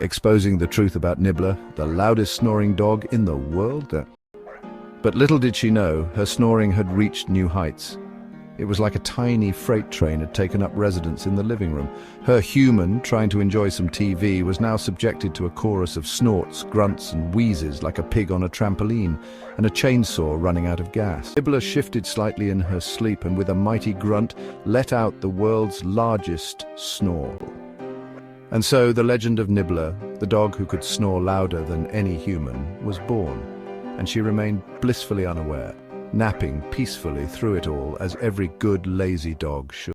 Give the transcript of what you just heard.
exposing the truth about Nibbler, the loudest snoring dog in the world. But little did she know, her snoring had reached new heights. It was like a tiny freight train had taken up residence in the living room. Her human, trying to enjoy some TV, was now subjected to a chorus of snorts, grunts and wheezes like a pig on a trampoline, and a chainsaw running out of gas. Nibbler shifted slightly in her sleep and with a mighty grunt let out the world's largest snore. And so the legend of Nibbler, the dog who could snore louder than any human, was born, and she remained blissfully unaware, napping peacefully through it all as every good lazy dog should.